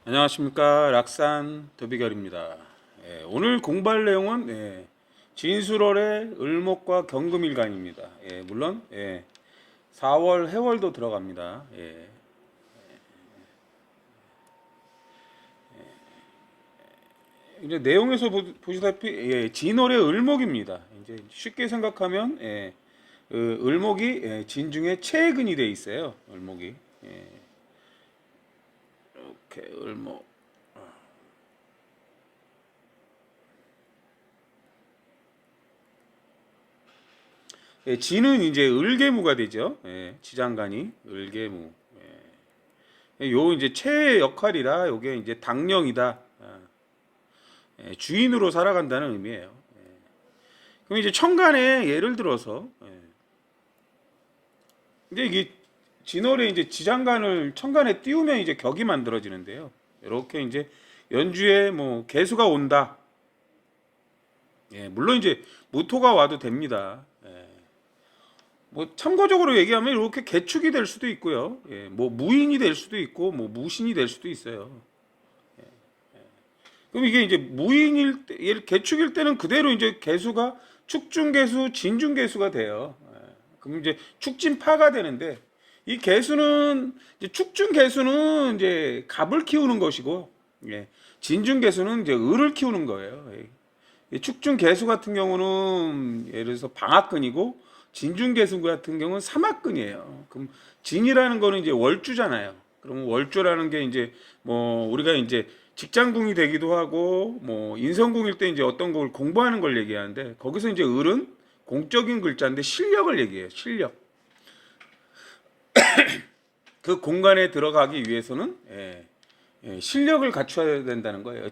안녕하십니까. 락산 더비결입니다. 오늘 공부할 내용은 진술월의 을목과 경금일간입니다. 물론 4월 해월도 들어갑니다. 이제 내용에서 보시다시피 진월의 을목입니다. 이제 쉽게 생각하면 을목이 진중에 최근이 돼 있어요. 을목이 이렇게 을목. 진은 이제 을개무가 되죠. 지장간이 을개무. 요 이제 최의 역할이라 요게 이제 당령이다. 주인으로 살아간다는 의미예요. 그럼 이제 천간에 예를 들어서 이제 이게 진월에 이제 지장간을 천간에 띄우면 이제 격이 만들어지는데요. 이렇게 이제 연주에 뭐 개수가 온다. 물론 이제 무토가 와도 됩니다. 뭐 참고적으로 얘기하면 이렇게 개축이 될 수도 있고요. 뭐 무인이 될 수도 있고 뭐 무신이 될 수도 있어요. 그럼 이게 이제 무인일 때, 개축일 때는 그대로 이제 개수가 축중개수, 진중개수가 돼요. 그럼 이제 축진파가 되는데 이 개수는 이제 축중개수는 이제 갑을 키우는 것이고, 진중개수는 이제 을을 키우는 거예요. 축중개수 같은 경우는 예를 들어서 방학근이고 진중개수 같은 경우는 삼학근이에요. 그럼 진이라는 거는 이제 월주잖아요. 그러면 월주라는 게 이제 뭐 우리가 이제 직장궁이 되기도 하고 뭐 인성궁일 때 이제 어떤 걸 공부하는 걸 얘기하는데 거기서 이제 을은 공적인 글자인데 실력을 얘기해요. 실력. 그 공간에 들어가기 위해서는 실력을 갖춰야 된다는 거예요.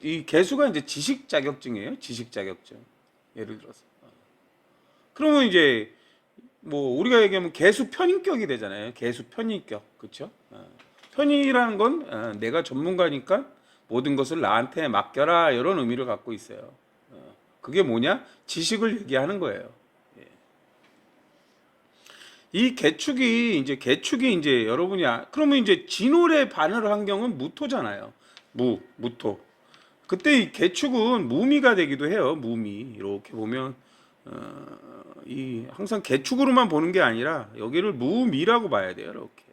이 개수가 이제 지식 자격증이에요. 지식 자격증. 예를 들어서. 그러면 이제 뭐 우리가 얘기하면 개수 편인격이 되잖아요. 개수 편인격. 그렇죠? 편이라는 건 내가 전문가니까 모든 것을 나한테 맡겨라 이런 의미를 갖고 있어요. 그게 뭐냐? 지식을 얘기하는 거예요. 이 개축이 이제 여러분이 그러면 이제 진월의 반월 환경은 무토잖아요. 무토. 그때 이 개축은 무미가 되기도 해요. 무미. 이렇게 보면 이 항상 개축으로만 보는 게 아니라 여기를 무미라고 봐야 돼요. 이렇게.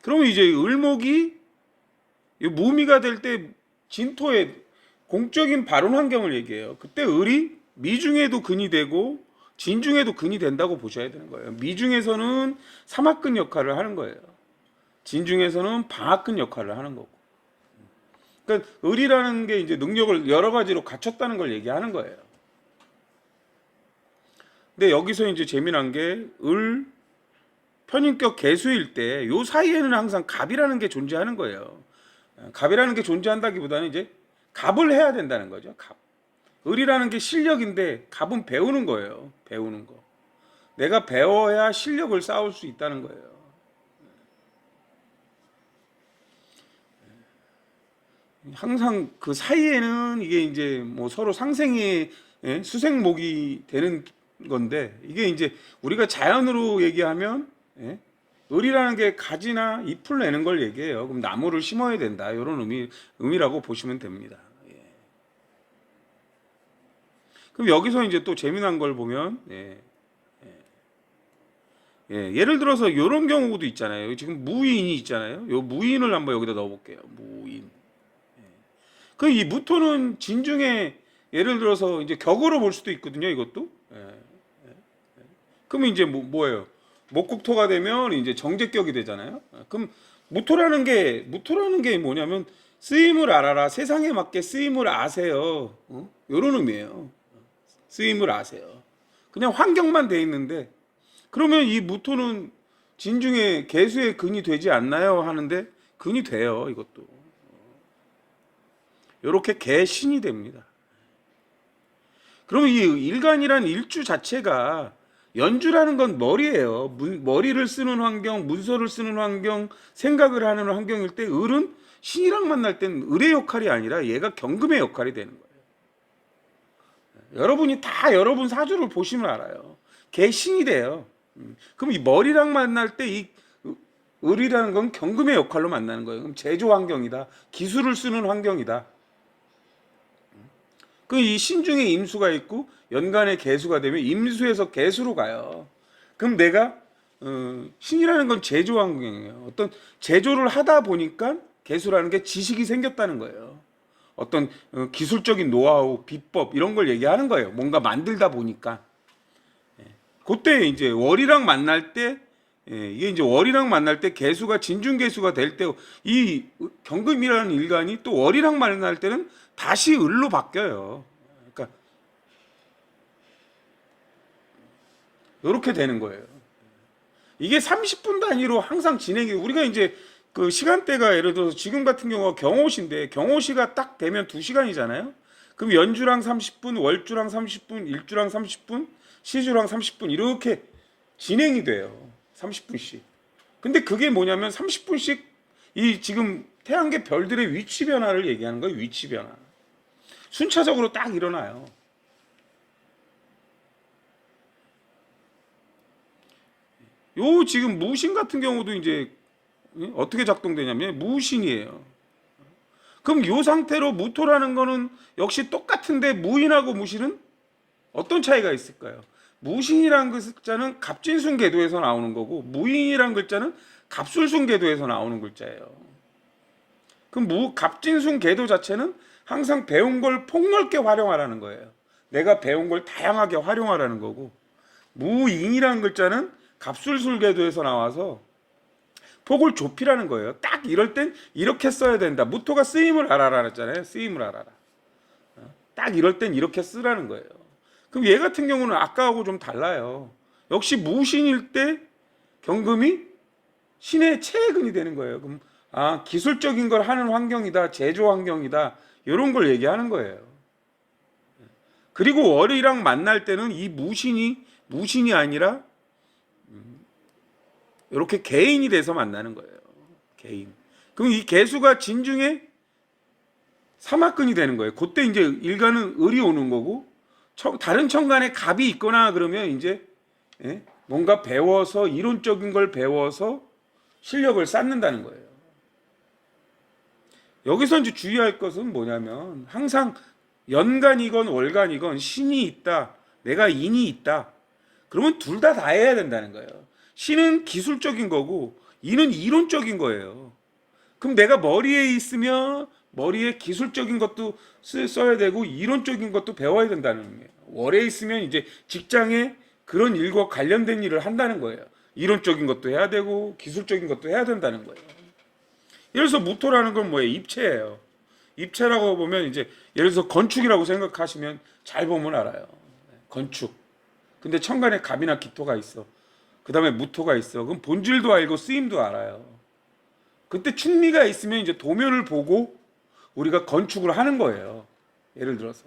그러면 이제 을목이 무미가 될 때 진토의 공적인 발원 환경을 얘기해요. 그때 을이 미중에도 근이 되고 진중에도 근이 된다고 보셔야 되는 거예요. 미중에서는 삼합근 역할을 하는 거예요. 진중에서는 방합근 역할을 하는 거고. 그러니까 을이라는 게 이제 능력을 여러 가지로 갖췄다는 걸 얘기하는 거예요. 근데 여기서 이제 재미난 게 을 편인격 개수일 때 요 사이에는 항상 갑이라는 게 존재하는 거예요. 갑이라는 게 존재한다기보다는 이제 갑을 해야 된다는 거죠. 갑. 을이라는 게 실력인데 갑은 배우는 거예요. 배우는 거. 내가 배워야 실력을 쌓을 수 있다는 거예요. 항상 그 사이에는 이게 이제 뭐 서로 상생의 수생목이 되는 건데 이게 이제 우리가 자연으로 얘기하면 을이라는 게 가지나 잎을 내는 걸 얘기해요. 그럼 나무를 심어야 된다. 이런 의미라고 보시면 됩니다. 그럼 여기서 이제 또 재미난 걸 보면 예를 들어서 이런 경우도 있잖아요. 지금 무인이 있잖아요. 요 무인을 한번 여기다 넣어볼게요. 무인. 그 이 무토는 진중에 예를 들어서 이제 격으로 볼 수도 있거든요. 이것도. 그러면 이제 뭐예요? 목국토가 되면 이제 정제격이 되잖아요. 그럼 무토라는 게 뭐냐면 쓰임을 알아라. 세상에 맞게 쓰임을 아세요. 이런 의미예요. 쓰임을 아세요. 그냥 환경만 돼 있는데 그러면 이 무토는 진중에 개수의 근이 되지 않나요? 하는데 근이 돼요. 이것도. 이렇게 개신이 됩니다. 그러면 이 일간이란 일주 자체가 연주라는 건 머리예요. 머리를 쓰는 환경, 문서를 쓰는 환경, 생각을 하는 환경일 때 을은 신이랑 만날 땐 을의 역할이 아니라 얘가 경금의 역할이 되는 거예요. 여러분이 다 여러분 사주를 보시면 알아요. 개신이 돼요. 그럼 이 머리랑 만날 때 을이라는 건 경금의 역할로 만나는 거예요. 그럼 제조 환경이다. 기술을 쓰는 환경이다. 그 이 신중에 임수가 있고 연간에 개수가 되면 임수에서 개수로 가요. 그럼 내가 신이라는 건 제조 환경이에요. 어떤 제조를 하다 보니까 개수라는 게 지식이 생겼다는 거예요. 어떤 기술적인 노하우, 비법 이런 걸 얘기하는 거예요. 뭔가 만들다 보니까. 그때 이제 월이랑 만날 때 이게 이제 월이랑 만날 때 개수가 진중개수가 될 때 이 경금이라는 일간이 또 월이랑 만날 때는 다시 을로 바뀌어요. 그러니까 이렇게 되는 거예요. 이게 30분 단위로 항상 진행이 우리가 이제 그 시간대가 예를 들어서 지금 같은 경우가 경호시인데 경호시가 딱 되면 2시간이잖아요. 그럼 연주랑 30분, 월주랑 30분, 일주랑 30분, 시주랑 30분 이렇게 진행이 돼요. 30분씩. 근데 그게 뭐냐면 30분씩 이 지금 태양계 별들의 위치 변화를 얘기하는 거예요. 위치 변화. 순차적으로 딱 일어나요. 요 지금 무신 같은 경우도 이제 어떻게 작동되냐면 무신이에요. 그럼 요 상태로 무토라는 거는 역시 똑같은데 무인하고 무신은 어떤 차이가 있을까요? 무신이라는 글자는 갑진순 궤도에서 나오는 거고 무인이라는 글자는 갑술순 궤도에서 나오는 글자예요. 그럼 갑진순 궤도 자체는 항상 배운 걸 폭넓게 활용하라는 거예요. 내가 배운 걸 다양하게 활용하라는 거고 무인이라는 글자는 갑술술 궤도에서 나와서 폭을 좁히라는 거예요. 딱 이럴 땐 이렇게 써야 된다. 무토가 쓰임을 알아라 했잖아요. 쓰임을 알아라. 딱 이럴 땐 이렇게 쓰라는 거예요. 그럼 얘 같은 경우는 아까하고 좀 달라요. 역시 무신일 때 경금이 신의 체근이 되는 거예요. 그럼 기술적인 걸 하는 환경이다. 제조 환경이다. 이런 걸 얘기하는 거예요. 그리고 월이랑 만날 때는 이 무신이 아니라 이렇게 개인이 돼서 만나는 거예요. 개인. 그럼 이 개수가 진중에 사막근이 되는 거예요. 그때 이제 일간은 을이 오는 거고 다른 천간에 갑이 있거나 그러면 이제 뭔가 배워서 이론적인 걸 배워서 실력을 쌓는다는 거예요. 여기서 이제 주의할 것은 뭐냐면 항상 연간이건 월간이건 신이 있다. 내가 인이 있다. 그러면 둘 다 해야 된다는 거예요. 신은 기술적인 거고 인은 이론적인 거예요. 그럼 내가 머리에 있으면 머리에 기술적인 것도 써야 되고 이론적인 것도 배워야 된다는 거예요. 월에 있으면 이제 직장에 그런 일과 관련된 일을 한다는 거예요. 이론적인 것도 해야 되고 기술적인 것도 해야 된다는 거예요. 예를 들어서 무토라는 건 뭐예요? 입체예요. 입체라고 보면 이제 예를 들어서 건축이라고 생각하시면 잘 보면 알아요. 건축. 근데 천간에 갑이나 기토가 있어. 그 다음에 무토가 있어. 그럼 본질도 알고 쓰임도 알아요. 그때 충미가 있으면 이제 도면을 보고 우리가 건축을 하는 거예요. 예를 들어서.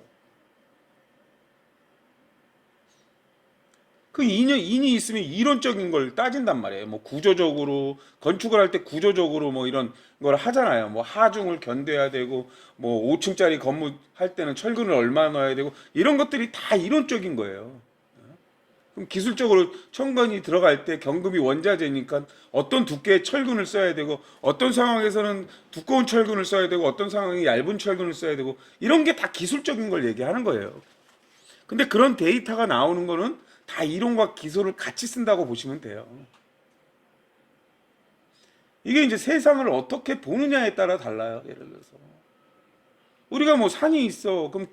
그 인이 있으면 이론적인 걸 따진단 말이에요. 뭐 구조적으로, 건축을 할 때 구조적으로 뭐 이런 걸 하잖아요. 뭐 하중을 견뎌야 되고, 뭐 5층짜리 건물 할 때는 철근을 얼마 넣어야 되고, 이런 것들이 다 이론적인 거예요. 그럼 기술적으로 천간이 들어갈 때 경금이 원자재니까 어떤 두께의 철근을 써야 되고 어떤 상황에서는 두꺼운 철근을 써야 되고 어떤 상황에 얇은 철근을 써야 되고 이런 게 다 기술적인 걸 얘기하는 거예요. 근데 그런 데이터가 나오는 거는 다 이론과 기술을 같이 쓴다고 보시면 돼요. 이게 이제 세상을 어떻게 보느냐에 따라 달라요. 예를 들어서 우리가 뭐 산이 있어. 그럼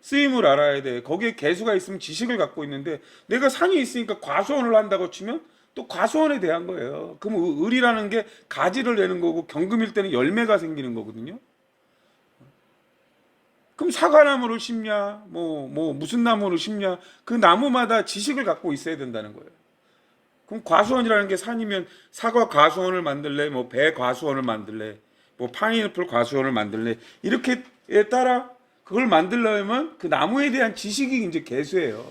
쓰임을 알아야 돼. 거기에 개수가 있으면 지식을 갖고 있는데 내가 산이 있으니까 과수원을 한다고 치면 또 과수원에 대한 거예요. 그럼 을이라는 게 가지를 내는 거고 경금일 때는 열매가 생기는 거거든요. 그럼 사과나무를 심냐, 무슨 나무를 심냐, 그 나무마다 지식을 갖고 있어야 된다는 거예요. 그럼 과수원이라는 게 산이면 사과 과수원을 만들래, 뭐 배 과수원을 만들래, 뭐 파인애플 과수원을 만들래, 이렇게에 따라 그걸 만들려면 그 나무에 대한 지식이 이제 개수예요.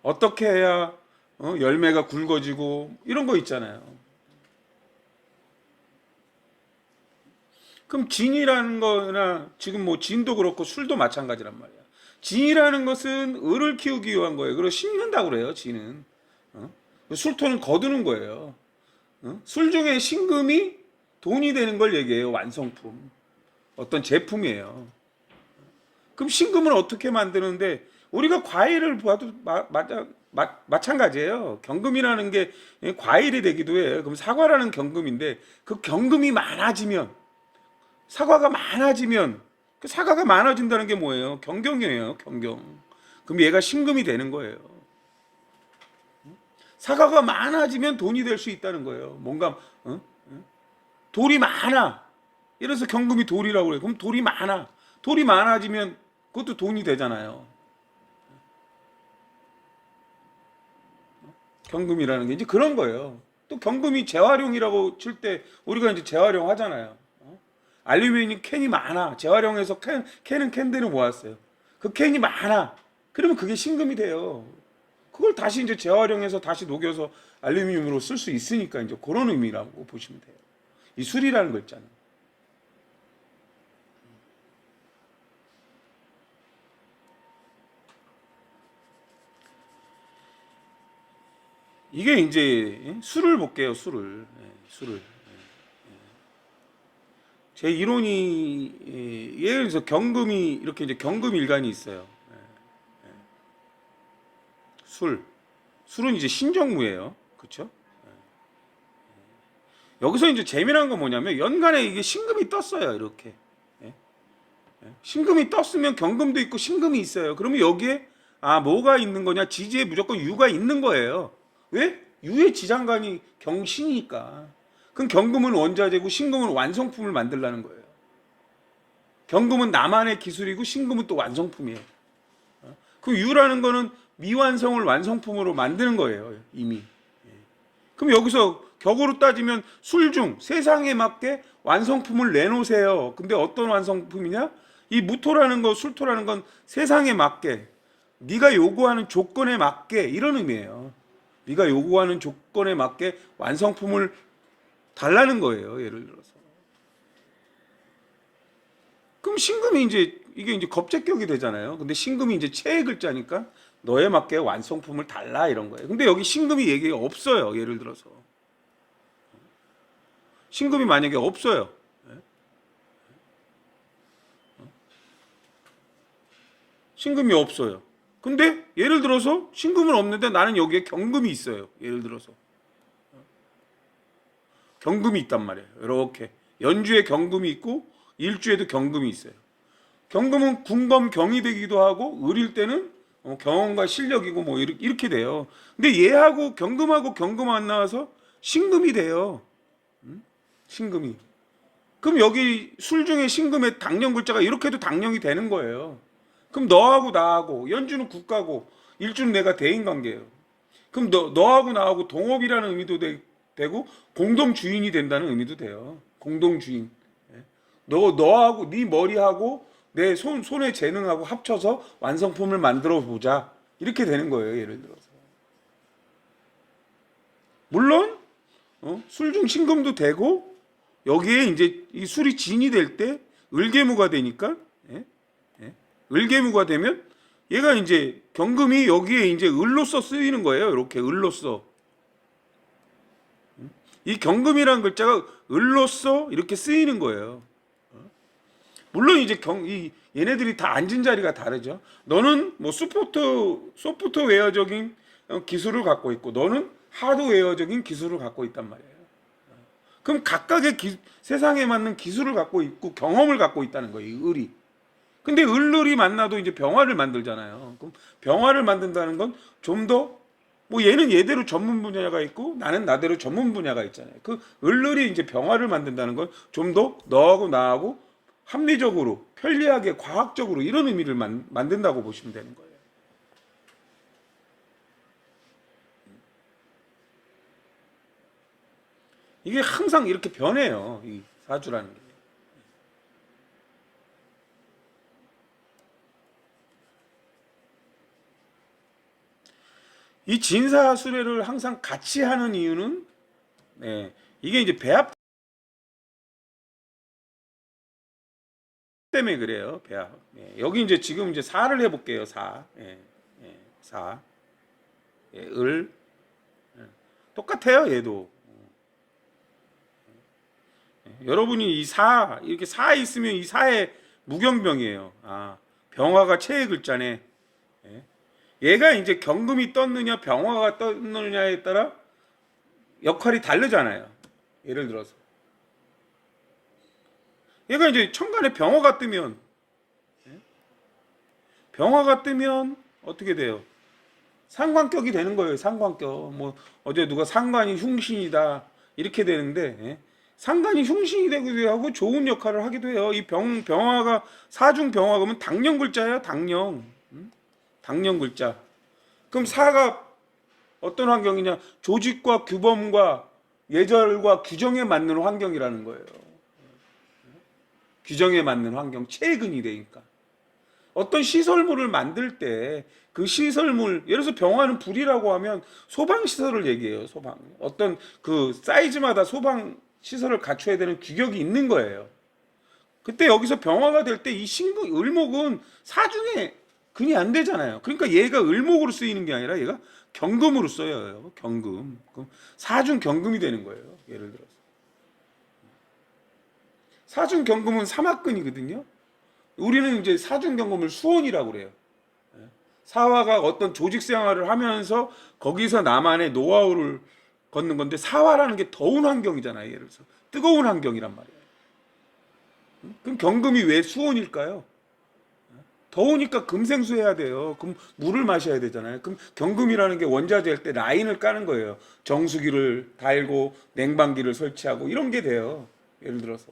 어떻게 해야 열매가 굵어지고 이런 거 있잖아요. 그럼 진이라는 거나 지금 뭐 진도 그렇고 술도 마찬가지란 말이야. 진이라는 것은 을을 키우기 위한 거예요. 그리고 심는다고 그래요. 진은. 술토는 거두는 거예요. 술 중에 신금이 돈이 되는 걸 얘기해요. 완성품. 어떤 제품이에요. 그럼 신금을 어떻게 만드는데 우리가 과일을 봐도 마찬가지예요. 경금이라는 게 과일이 되기도 해요. 그럼 사과라는 경금인데 그 경금이 많아지면 사과가 많아지면 그 사과가 많아진다는 게 뭐예요? 경경이에요. 경경. 그럼 얘가 신금이 되는 거예요. 사과가 많아지면 돈이 될 수 있다는 거예요. 뭔가 돌이 많아. 예를 들어서 경금이 돌이라고 그래요. 그럼 돌이 많아. 돌이 많아지면 그것도 돈이 되잖아요. 경금이라는 게 이제 그런 거예요. 또 경금이 재활용이라고 칠 때 우리가 이제 재활용 하잖아요. 알루미늄 캔이 많아. 재활용해서 캔은 캔대로 모았어요. 그 캔이 많아. 그러면 그게 신금이 돼요. 그걸 다시 이제 재활용해서 다시 녹여서 알루미늄으로 쓸 수 있으니까 이제 그런 의미라고 보시면 돼요. 이 술이라는 거 있잖아요. 이게 이제 술을 볼게요. 술을. 술을. 제 이론이 예를 들어서 경금이 이렇게 이제 경금 일간이 있어요. 술. 술은 이제 신정무예요. 그렇죠? 여기서 이제 재미난 건 뭐냐면 연간에 이게 신금이 떴어요. 이렇게. 신금이 떴으면 경금도 있고 신금이 있어요. 그러면 여기에 뭐가 있는 거냐? 지지에 무조건 유가 있는 거예요. 왜? 유의 지장간이 경신이니까. 그럼 경금은 원자재고 신금은 완성품을 만들라는 거예요. 경금은 나만의 기술이고 신금은 또 완성품이에요. 그 유라는 거는 미완성을 완성품으로 만드는 거예요. 이미. 그럼 여기서 격으로 따지면 술중 세상에 맞게 완성품을 내놓으세요. 근데 어떤 완성품이냐? 이 무토라는 거, 술토라는 건 세상에 맞게, 네가 요구하는 조건에 맞게 이런 의미예요. 네가 요구하는 조건에 맞게 완성품을 달라는 거예요. 예를 들어서. 그럼 신금이 이제 이게 이제 겁제격이 되잖아요. 근데 신금이 이제 체의 글자니까 너에 맞게 완성품을 달라 이런 거예요. 근데 여기 신금이 얘기가 없어요. 예를 들어서. 신금이 만약에 없어요. 신금이 없어요. 근데 예를 들어서 신금은 없는데 나는 여기에 경금이 있어요. 예를 들어서. 경금이 있단 말이에요. 이렇게. 연주에 경금이 있고 일주에도 경금이 있어요. 경금은 군검경이 되기도 하고 을일 때는 경험과 실력이고 뭐 이렇게 돼요. 근데 얘하고 경금하고 경금 안 나와서 신금이 돼요. 신금이. 그럼 여기 술 중에 신금의 당령 글자가 이렇게도 당령이 되는 거예요. 그럼 너하고 나하고 연주는 국가고 일주는 내가 대인 관계예요. 그럼 너하고 나하고 동업이라는 의미도 되고 공동 주인이 된다는 의미도 돼요. 공동 주인. 너하고 네 머리하고 내 손의 재능하고 합쳐서 완성품을 만들어 보자. 이렇게 되는 거예요. 예를 들어서. 물론 술중 신금도 되고 여기에 이제 이 술이 진이 될 때 을계무가 되니까 을계무가 되면 얘가 이제 경금이 여기에 이제 을로서 쓰이는 거예요. 이렇게 을로서. 이 경금이라는 글자가 을로서 이렇게 쓰이는 거예요. 물론 이제 얘네들이 다 앉은 자리가 다르죠. 너는 뭐 소프트웨어적인 기술을 갖고 있고 너는 하드웨어적인 기술을 갖고 있단 말이에요. 그럼 각각의 세상에 맞는 기술을 갖고 있고 경험을 갖고 있다는 거예요. 이 을이. 근데 을을이 만나도 이제 병화를 만들잖아요. 그럼 병화를 만든다는 건 좀 더 뭐 얘는 얘대로 전문 분야가 있고 나는 나대로 전문 분야가 있잖아요. 그 을을이 이제 병화를 만든다는 건 좀 더 너하고 나하고 합리적으로 편리하게 과학적으로 이런 의미를 만든다고 보시면 되는 거예요. 이게 항상 이렇게 변해요. 이 사주라는 게. 이 진사수레를 항상 같이 하는 이유는 이게 이제 배합 때문에 그래요. 배합. 여기 이제 지금 이제 4를 해볼게요. 4. 4. 을. 똑같아요, 얘도. 여러분이 이렇게 사 있으면 이 사의 무경병이에요. 병화가 체의 글자네. 얘가 이제 경금이 떴느냐 병화가 떴느냐에 따라 역할이 다르잖아요. 예를 들어서 얘가 이제 천간에 병화가 뜨면 어떻게 돼요? 상관격이 되는 거예요. 상관격. 뭐 어제 누가 상관이 흉신이다 이렇게 되는데, 상관이 흉신이 되기도 하고 좋은 역할을 하기도 해요. 이 병화가 사중 병화 그러면 당령 글자예요. 당령. 당령 글자. 그럼 사가 어떤 환경이냐? 조직과 규범과 예절과 규정에 맞는 환경이라는 거예요. 규정에 맞는 환경, 체근이 되니까. 어떤 시설물을 만들 때 그 시설물, 예를 들어서 병화는 불이라고 하면 소방 시설을 얘기해요. 소방. 어떤 그 사이즈마다 소방 시설을 갖춰야 되는 규격이 있는 거예요. 그때 여기서 병화가 될 때 이 을목은 사중에 근이 안 되잖아요. 그러니까 얘가 을목으로 쓰이는 게 아니라 얘가 경금으로 써요. 경금. 그럼 사중 경금이 되는 거예요. 예를 들어서. 사중 경금은 삼합근이거든요. 우리는 이제 사중 경금을 수원이라고 그래요. 사화가 어떤 조직 생활을 하면서 거기서 나만의 노하우를 걷는 건데, 사화라는 게 더운 환경이잖아요. 예를 들어서 뜨거운 환경이란 말이에요. 그럼 경금이 왜 수온일까요? 더우니까 금생수 해야 돼요. 그럼 물을 마셔야 되잖아요. 그럼 경금이라는 게 원자재일 때 라인을 까는 거예요. 정수기를 달고 냉방기를 설치하고 이런 게 돼요. 예를 들어서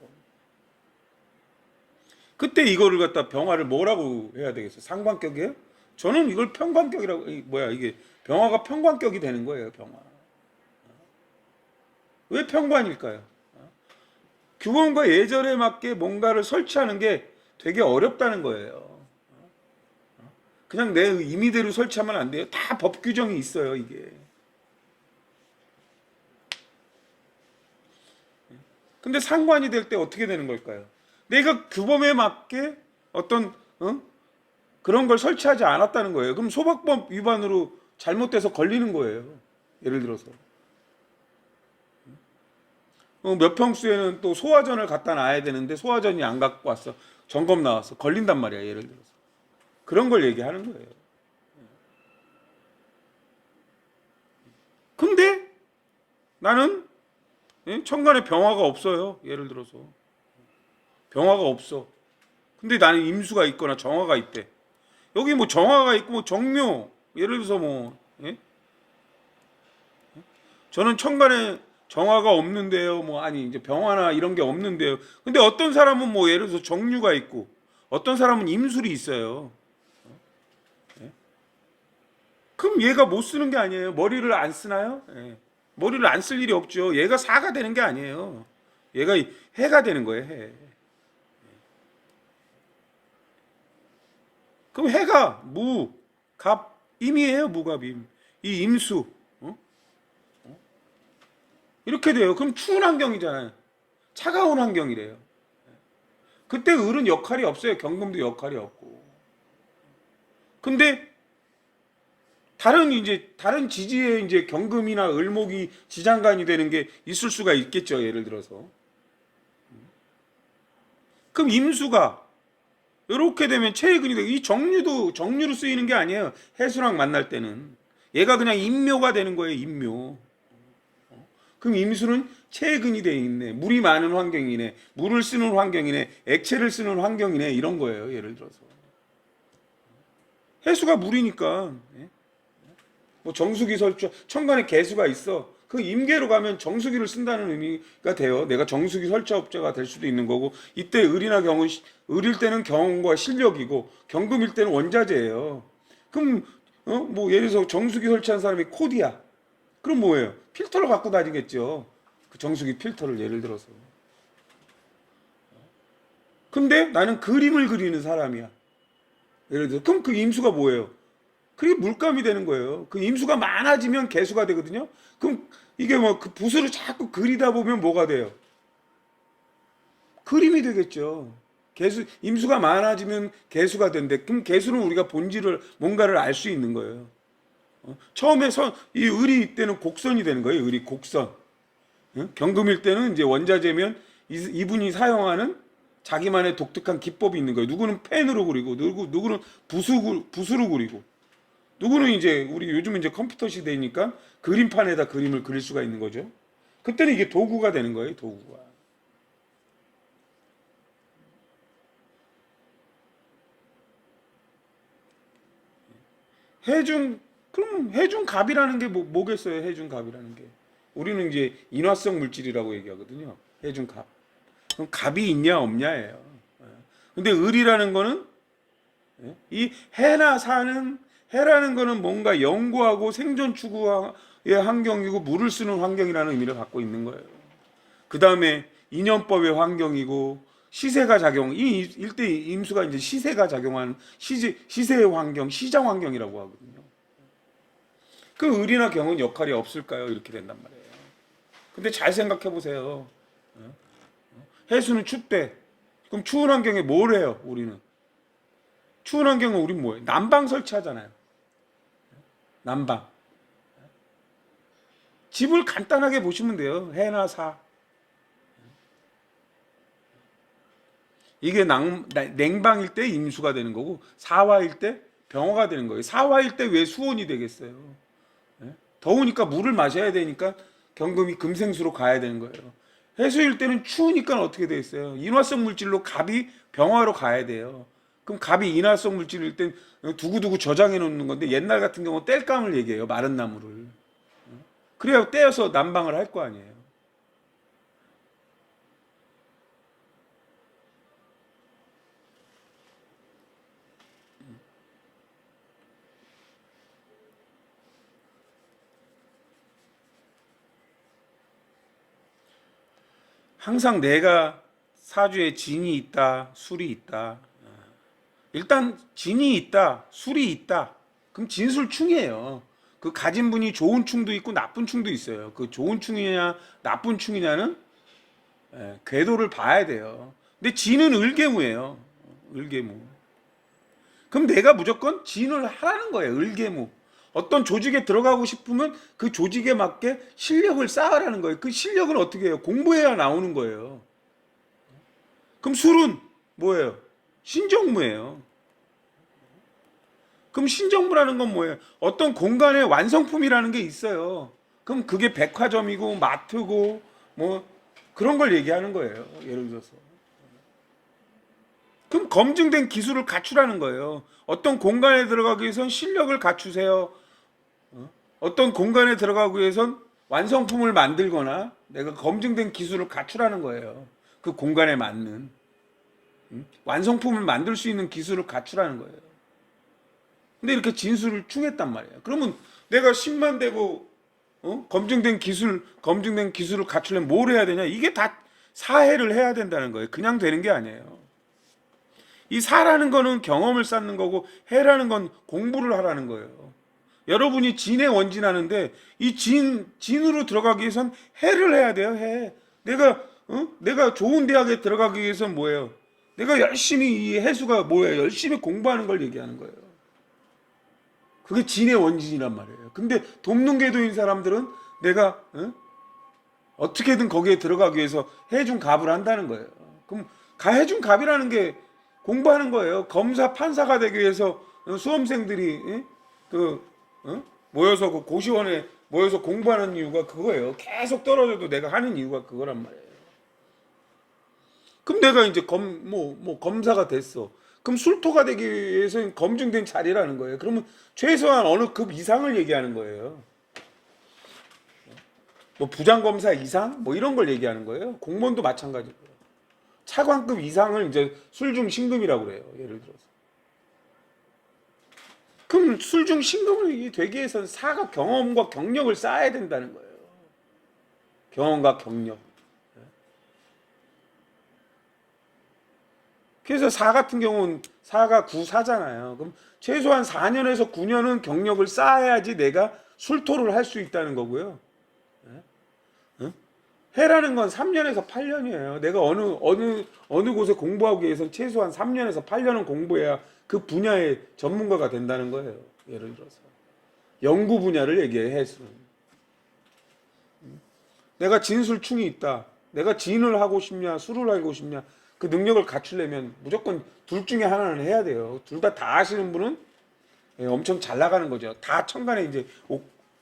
그때 이거를 갖다 병화를 뭐라고 해야 되겠어요? 상관격이에요? 저는 이걸 평관격이라고, 이게 병화가 평관격이 되는 거예요. 병화. 왜 평관일까요? 규범과 예절에 맞게 뭔가를 설치하는 게 되게 어렵다는 거예요. 그냥 내 임의대로 설치하면 안 돼요. 다 법 규정이 있어요, 이게. 근데 상관이 될 때 어떻게 되는 걸까요? 내가 규범에 맞게 어떤 그런 걸 설치하지 않았다는 거예요. 그럼 소박법 위반으로 잘못돼서 걸리는 거예요. 예를 들어서 몇 평수에는 또 소화전을 갖다 놔야 되는데 소화전이 안 갖고 왔어. 점검 나왔어. 걸린단 말이야. 예를 들어서 그런 걸 얘기하는 거예요. 근데 나는 천간에 병화가 없어요. 예를 들어서 병화가 없어. 근데 나는 임수가 있거나 정화가 있대. 여기 뭐 정화가 있고 뭐 정묘, 예를 들어서 저는 천간에 정화가 없는데요. 아니 이제 병화나 이런 게 없는데요. 근데 어떤 사람은 예를 들어서 정유가 있고 어떤 사람은 임술이 있어요. 그럼 얘가 못 쓰는 게 아니에요. 머리를 안 쓰나요? 머리를 안 쓸 일이 없죠. 얘가 사가 되는 게 아니에요. 얘가 해가 되는 거예요. 해. 그럼 해가 무, 갑, 임이에요. 무갑임. 이 임수. 이렇게 돼요. 그럼 추운 환경이잖아요. 차가운 환경이래요. 그때 을은 역할이 없어요. 경금도 역할이 없고. 근데 다른 지지에 이제 경금이나 을목이 지장간이 되는 게 있을 수가 있겠죠. 예를 들어서. 그럼 임수가 이렇게 되면 체해근이 되고, 이 정류도 정류로 쓰이는 게 아니에요. 해수랑 만날 때는 얘가 그냥 임묘가 되는 거예요. 임묘. 그럼 임수는 체해근이 돼 있네. 물이 많은 환경이네. 물을 쓰는 환경이네. 액체를 쓰는 환경이네. 이런 거예요. 예를 들어서 해수가 물이니까. 정수기 설치, 천간에 개수가 있어. 그 임계로 가면 정수기를 쓴다는 의미가 돼요. 내가 정수기 설치업자가 될 수도 있는 거고, 이때 을이나 경은, 을일 때는 경험과 실력이고 경금일 때는 원자재예요. 그럼 예를 들어서 정수기 설치한 사람이 코디야. 그럼 뭐예요? 필터를 갖고 다니겠죠. 그 정수기 필터를 예를 들어서. 근데 나는 그림을 그리는 사람이야. 예를 들어 그럼 그 임수가 뭐예요? 그게 물감이 되는 거예요. 그 임수가 많아지면 개수가 되거든요. 그럼 이게 그 붓으로 자꾸 그리다 보면 뭐가 돼요? 그림이 되겠죠. 임수가 많아지면 개수가 된대. 그럼 개수는 우리가 뭔가를 알 수 있는 거예요. 처음에 이 을이 때는 곡선이 되는 거예요. 을이 곡선. 경금일 때는 이제 원자재면 이분이 사용하는 자기만의 독특한 기법이 있는 거예요. 누구는 펜으로 그리고 누구는 붓으로 그리고 누구는 이제 우리 요즘은 이제 컴퓨터 시대이니까 그림판에다 그림을 그릴 수가 있는 거죠. 그때는 이게 도구가 되는 거예요. 도구가. 그럼 해중갑이라는 게 뭐겠어요? 해중갑이라는 게. 우리는 이제 인화성 물질이라고 얘기하거든요. 해중갑. 그럼 갑이 있냐 없냐예요. 근데 을이라는 거는 이 해라는 거는 뭔가 연구하고 생존 추구의 환경이고 물을 쓰는 환경이라는 의미를 갖고 있는 거예요. 그 다음에 인연법의 환경이고 시세가 작용, 이 일대 임수가 이제 시세가 작용하는 시세의 환경, 시장 환경이라고 하거든요. 그 을이나 경은 역할이 없을까요? 이렇게 된단 말이에요. 근데 잘 생각해 보세요. 해수는 춥대. 그럼 추운 환경에 뭘 해요? 우리는 추운 환경은 우린 뭐예요? 난방 설치하잖아요. 난방. 집을 간단하게 보시면 돼요. 해나 사. 이게 냉방일 때 임수가 되는 거고 사화일 때 병화가 되는 거예요. 사화일 때 왜 수온이 되겠어요? 더우니까 물을 마셔야 되니까 경금이 금생수로 가야 되는 거예요. 해수일 때는 추우니까 어떻게 돼 있어요? 인화성 물질로 갑이 병화로 가야 돼요. 그럼 갑이 인화성 물질일 땐 두고두고 저장해 놓는 건데 옛날 같은 경우 땔감을 얘기해요. 마른 나무를. 그래야 떼어서 난방을 할 거 아니에요. 항상 내가 사주에 진이 있다, 술이 있다. 일단 진이 있다, 술이 있다. 그럼 진술충이에요. 그 가진 분이 좋은 충도 있고 나쁜 충도 있어요. 그 좋은 충이냐 나쁜 충이냐는 궤도를 봐야 돼요. 근데 진은 을개무예요. 을개무. 그럼 내가 무조건 진을 하라는 거예요. 을개무. 어떤 조직에 들어가고 싶으면 그 조직에 맞게 실력을 쌓으라는 거예요. 그 실력은 어떻게 해요? 공부해야 나오는 거예요. 그럼 술은 뭐예요? 신정무예요. 그럼 신정무라는 건 뭐예요? 어떤 공간의 완성품이라는 게 있어요. 그럼 그게 백화점이고 마트고 뭐 그런 걸 얘기하는 거예요. 예를 들어서. 그럼 검증된 기술을 갖추라는 거예요. 어떤 공간에 들어가기 위해선 실력을 갖추세요. 어떤 공간에 들어가기 위해선 완성품을 만들거나 내가 검증된 기술을 갖추라는 거예요. 그 공간에 맞는 완성품을 만들 수 있는 기술을 갖추라는 거예요. 근데 이렇게 진술을 충했단 말이에요. 그러면 내가 10만 되고 검증된 기술을 갖추려면 뭘 해야 되냐? 이게 다 사해를 해야 된다는 거예요. 그냥 되는 게 아니에요. 이 사라는 거는 경험을 쌓는 거고 해라는 건 공부를 하라는 거예요. 여러분이 진에 원진하는데 이 진으로 들어가기 위해선 해를 해야 돼요. 해. 내가 좋은 대학에 들어가기 위해선 뭐예요? 내가 열심히 이 해수가 뭐예요? 열심히 공부하는 걸 얘기하는 거예요. 그게 진의 원진이란 말이에요. 근데 돕는궤도인 사람들은 내가 어떻게든 거기에 들어가기 위해서 해준 갑을 한다는 거예요. 그럼 해준 갑이라는 게 공부하는 거예요. 검사 판사가 되기 위해서 수험생들이 모여서 그 고시원에 모여서 공부하는 이유가 그거예요. 계속 떨어져도 내가 하는 이유가 그거란 말이에요. 그럼 내가 이제 검사가 됐어. 그럼 술토가 되기 위해서는 검증된 자리라는 거예요. 그러면 최소한 어느 급 이상을 얘기하는 거예요. 뭐 부장검사 이상? 뭐 이런 걸 얘기하는 거예요. 공무원도 마찬가지고요. 차관급 이상을 이제 술중 신금이라고 그래요. 예를 들어서. 그럼 술중 신금이 되기 위해서는 사가 경험과 경력을 쌓아야 된다는 거예요. 경험과 경력. 그래서 사 같은 경우는 사가 구사잖아요. 그럼 최소한 4년에서 9년은 경력을 쌓아야지 내가 술토를 할 수 있다는 거고요. 해라는 건 3년에서 8년이에요. 내가 어느 곳에 공부하기 위해서는 최소한 3년에서 8년은 공부해야 그 분야의 전문가가 된다는 거예요. 예를 들어서. 연구 분야를 얘기해. 해수는 내가 진술충이 있다. 내가 진을 하고 싶냐, 술을 하고 싶냐, 그 능력을 갖추려면 무조건 둘 중에 하나는 해야 돼요. 둘 다 하시는 분은 엄청 잘 나가는 거죠. 다 천간에 이제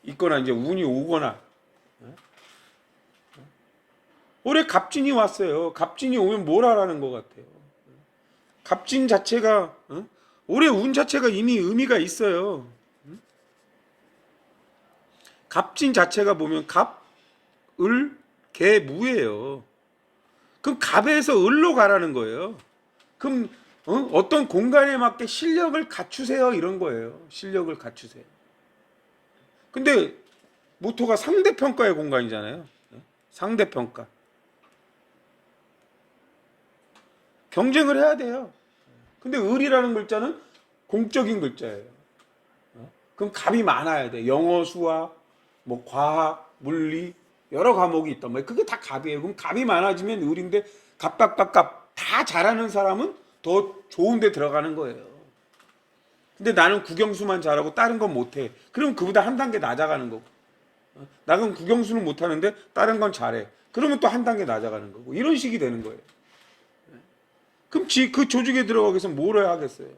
있거나 이제 운이 오거나. 올해 갑진이 왔어요. 갑진이 오면 뭘 하라는 것 같아요. 갑진 자체가 올해 운 자체가 이미 의미가 있어요. 갑진 자체가 보면 갑, 을, 개, 무예요. 그럼 갑에서 을로 가라는 거예요. 그럼 어떤 공간에 맞게 실력을 갖추세요 이런 거예요. 실력을 갖추세요. 근데 모토가 상대평가의 공간이잖아요. 상대평가. 경쟁을 해야 돼요. 근데 을이라는 글자는 공적인 글자예요. 그럼 갑이 많아야 돼. 영어, 수학, 뭐 과학, 물리 여러 과목이 있단 말이에요. 그게 다 갑이에요. 그럼 갑이 많아지면 을인데 갑 다 잘하는 사람은 더 좋은 데 들어가는 거예요. 근데 나는 국영수만 잘하고 다른 건 못해. 그럼 그보다 한 단계 낮아가는 거고. 나는 국영수는 못하는데 다른 건 잘해. 그러면 또 한 단계 낮아가는 거고. 이런 식이 되는 거예요. 그럼 그 조직에 들어가기 위해서 뭘 해야 하겠어요?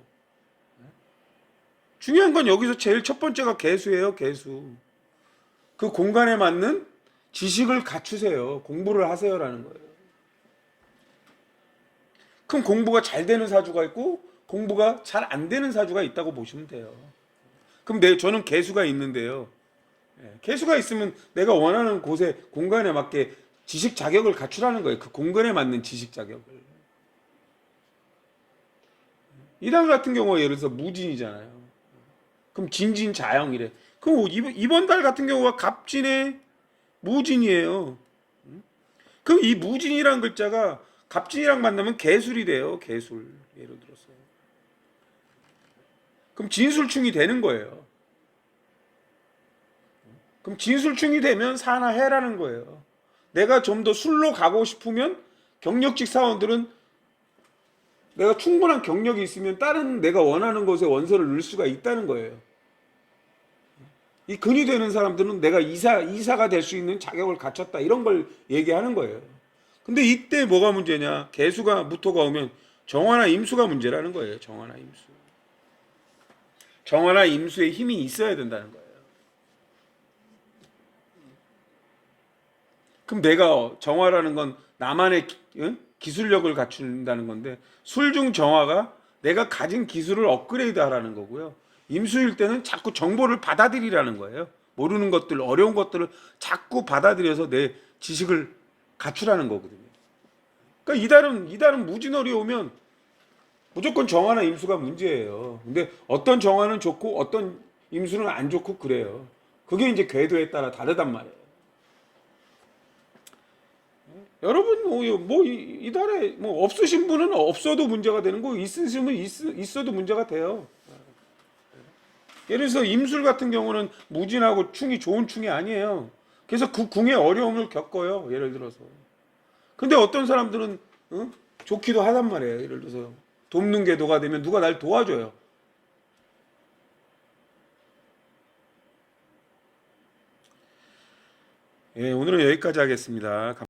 중요한 건 여기서 제일 첫 번째가 개수예요. 개수. 그 공간에 맞는 지식을 갖추세요. 공부를 하세요라는 거예요. 그럼 공부가 잘 되는 사주가 있고 공부가 잘 안 되는 사주가 있다고 보시면 돼요. 그럼 저는 개수가 있는데요. 개수가 있으면 내가 원하는 곳에 공간에 맞게 지식 자격을 갖추라는 거예요. 그 공간에 맞는 지식 자격을. 이달 같은 경우가 예를 들어서 무진이잖아요. 그럼 진진자영이래. 그럼 이번 달 같은 경우가 갑진의 무진이에요. 그럼 이 무진이라는 글자가 갑진이랑 만나면 개술이 돼요. 개술. 예를 들어서. 그럼 진술충이 되는 거예요. 그럼 진술충이 되면 사나 해라는 거예요. 내가 좀 더 술로 가고 싶으면 경력직 사원들은 내가 충분한 경력이 있으면 다른 내가 원하는 곳에 원서를 넣을 수가 있다는 거예요. 이 근이 되는 사람들은 내가 이사가 될 수 있는 자격을 갖췄다 이런 걸 얘기하는 거예요. 근데 이때 뭐가 문제냐? 개수가 무토가 오면 정화나 임수가 문제라는 거예요. 정화나 임수. 정화나 임수의 힘이 있어야 된다는 거예요. 그럼 내가 정화라는 건 나만의 기술력을 갖춘다는 건데 술중 정화가 내가 가진 기술을 업그레이드 하라는 거고요. 임수일 때는 자꾸 정보를 받아들이라는 거예요. 모르는 것들, 어려운 것들을 자꾸 받아들여서 내 지식을 갖추라는 거거든요. 그러니까 이달은 무진월이 오면 무조건 정화나 임수가 문제예요. 근데 어떤 정화는 좋고 어떤 임수는 안 좋고 그래요. 그게 이제 궤도에 따라 다르단 말이에요. 여러분 이달에 뭐 없으신 분은 없어도 문제가 되는 거 있으시면 있어도 문제가 돼요. 예를 들어서 임술 같은 경우는 무진하고 충이 좋은 충이 아니에요. 그래서 그 궁의 어려움을 겪어요. 예를 들어서. 근데 어떤 사람들은 좋기도 하단 말이에요. 예를 들어서 돕는 궤도가 되면 누가 날 도와줘요. 예, 오늘은 여기까지 하겠습니다.